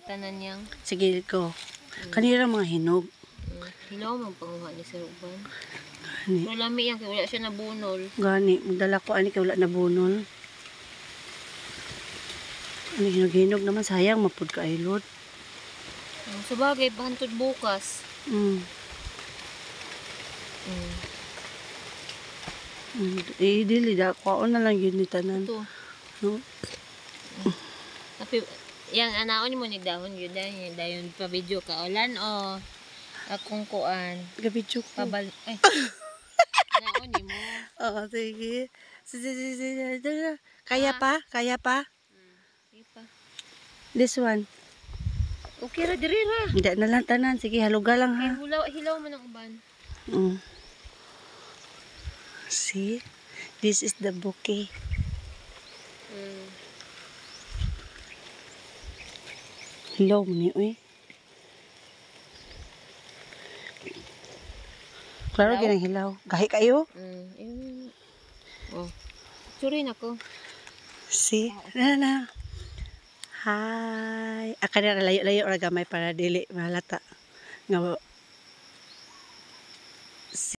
tanan niyang. Sige ko. Kanira mga hinog. Hilaw man panguha ni Sir Uban. Gani. Pero lami yan, kaya wala siya nabunol. Gani. Magdala ko ani kay wala nabunol. Ano hinog-hinog naman. Sayang mapud ka aylod. Sa bagay, pahantod bukas. Dili da. Kwaon na lang yun ni tanan. Ito. No? Tapi, yang anaon mo ni dahon yun. Dayon pa video ka. Olan o. Akong kuan. Gabidyo ko. Pabal. Ay. Anaon ni mo. Oo, sige. Sige. Kaya pa? Kaya pa? Sige pa. This one. Okay ra, diri ra. Hindi na lang tanan. Sige, haluga lang ha. Ay, hilaw man ang uban. See? This is the bouquet. Hilaw mo ni, uy. Klaro ginang hilaw. Gahi kayo? Oh. Suri na ko. See? Na. Hi. Akan na layo-layo ra gamay para dili malata. Nga